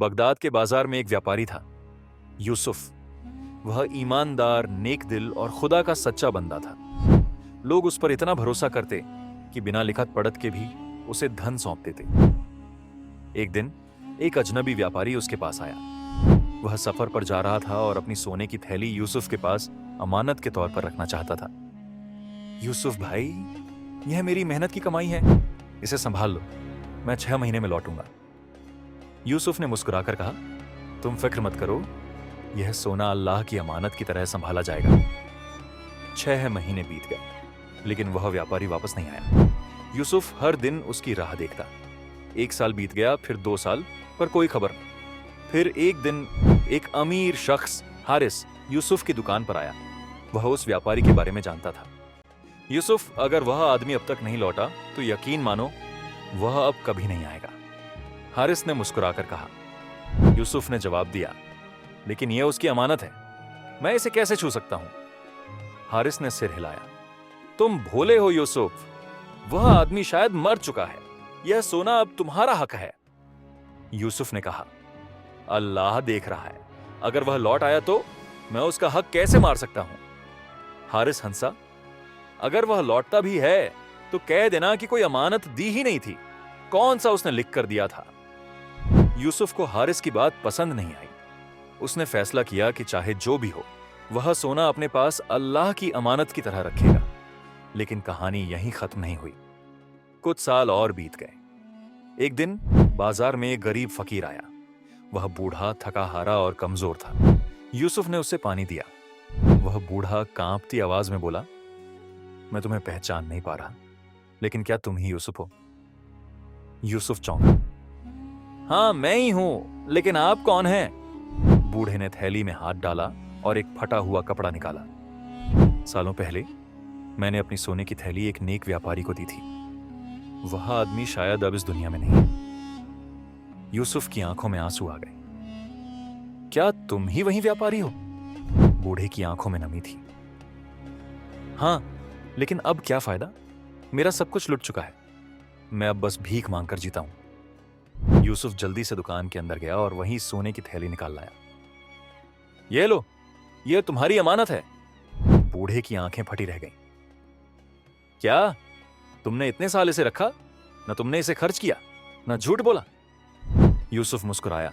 Baghdad के बाजार में एक व्यापारी था, यूसुफ। वह ईमानदार, नेक दिल और खुदा का सच्चा बंदा था। लोग उस पर इतना भरोसा करते कि बिना लिखत पढ़त के भी उसे धन सौंप देते। एक दिन एक अजनबी व्यापारी उसके पास आया। वह सफर पर जा रहा था और अपनी सोने की थैली यूसुफ के पास अमानत के तौर पर रखना चाहता था। यूसुफ भाई, यह मेरी मेहनत की कमाई है, इसे संभाल लो, मैं 6 महीने में लौटूंगा। यूसुफ ने मुस्कुराकर कहा, तुम फिक्र मत करो, यह सोना अल्लाह की अमानत की तरह संभाला जाएगा। 6 महीने बीत गए, लेकिन वह व्यापारी वापस नहीं आया। यूसुफ हर दिन उसकी राह देखता। 1 साल बीत गया, फिर 2 साल, पर कोई खबर नहीं। फिर एक दिन एक अमीर शख्स हारिस यूसुफ की दुकान पर आया। वह उस व्यापारी के बारे में जानता था। यूसुफ, अगर वह आदमी अब तक नहीं लौटा तो यकीन मानो वह अब कभी नहीं आएगा। हारिस ने मुस्कुराकर कहा। यूसुफ ने जवाब दिया, लेकिन यह उसकी अमानत है, मैं इसे कैसे छू सकता हूं? हारिस ने सिर हिलाया। तुम भोले हो यूसुफ, वह आदमी शायद मर चुका है, यह सोना अब तुम्हारा हक है। यूसुफ ने कहा, अल्लाह देख रहा है, अगर वह लौट आया तो मैं उसका हक कैसे मार सकता हूं? हारिस हंसा। अगर वह लौटता भी है तो कह देना कि कोई अमानत दी ही नहीं थी, कौन सा उसने लिख कर दिया था। यूसुफ को हारिस की बात पसंद नहीं आई। उसने फैसला किया कि चाहे जो भी हो, वह सोना अपने पास अल्लाह की अमानत की तरह रखेगा। लेकिन कहानी यहीं खत्म नहीं हुई। कुछ साल और बीत गए। एक दिन बाजार में एक गरीब फकीर आया। वह बूढ़ा, थका हारा और कमजोर था। यूसुफ ने उसे पानी दिया। वह बूढ़ा कांपती आवाज में बोला, मैं तुम्हें पहचान नहीं पा रहा, लेकिन क्या तुम ही यूसुफ हो? यूसुफ चौंका। हाँ, मैं ही हूं, लेकिन आप कौन हैं? बूढ़े ने थैली में हाथ डाला और एक फटा हुआ कपड़ा निकाला। सालों पहले मैंने अपनी सोने की थैली एक नेक व्यापारी को दी थी। वह आदमी शायद अब इस दुनिया में नहीं है। यूसुफ की आंखों में आंसू आ गए। क्या तुम ही वही व्यापारी हो? बूढ़े की आंखों में नमी थी। हाँ, लेकिन अब क्या फायदा? मेरा सब कुछ लुट चुका है। मैं अब बस भीख मांगकर जीता हूं। यूसुफ जल्दी से दुकान के अंदर गया और वहीं सोने की थैली निकाल लाया। ये लो, ये तुम्हारी अमानत है। बूढ़े की आंखें फटी रह गईं। क्या तुमने इतने साल इसे रखा? न तुमने इसे खर्च किया, न झूठ बोला। यूसुफ मुस्कुराया।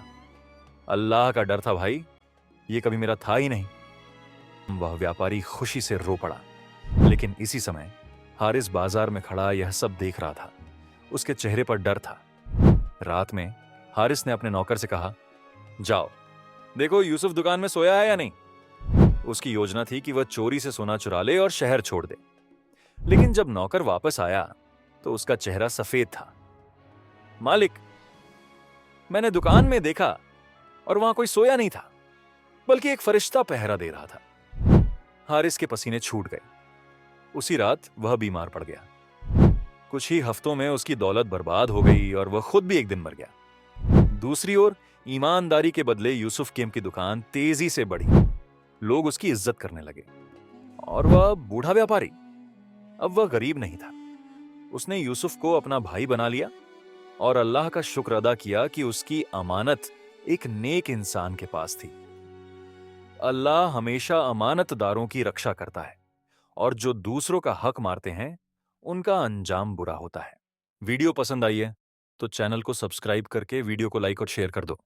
अल्लाह का डर था भाई, ये कभी मेरा था ही नहीं। वह व्यापारी खुशी से रो पड़ा। लेकिन इसी समय हारिस बाजार में खड़ा यह सब देख रहा था। उसके चेहरे पर डर था। रात में हारिस ने अपने नौकर से कहा, जाओ देखो यूसुफ दुकान में सोया है या नहीं। उसकी योजना थी कि वह चोरी से सोना चुरा ले और शहर छोड़ दे। लेकिन जब नौकर वापस आया तो उसका चेहरा सफेद था। मालिक, मैंने दुकान में देखा और वहां कोई सोया नहीं था, बल्कि एक फरिश्ता पहरा दे रहा था। हारिस के पसीने छूट गए। उसी रात वह बीमार पड़ गया। कुछ ही हफ्तों में उसकी दौलत बर्बाद हो गई और वह खुद भी एक दिन मर गया। दूसरी ओर ईमानदारी के बदले यूसुफ की दुकान तेजी से बढ़ी। लोग उसकी इज्जत करने लगे। और वह बूढ़ा व्यापारी, अब वह गरीब नहीं था। उसने यूसुफ को अपना भाई बना लिया और अल्लाह का शुक्र अदा किया कि उसकी अमानत एक नेक इंसान के पास थी। अल्लाह हमेशा अमानतदारों की रक्षा करता है, और जो दूसरों का हक मारते हैं उनका अंजाम बुरा होता है। वीडियो पसंद आई है तो चैनल को सब्सक्राइब करके वीडियो को लाइक और शेयर कर दो।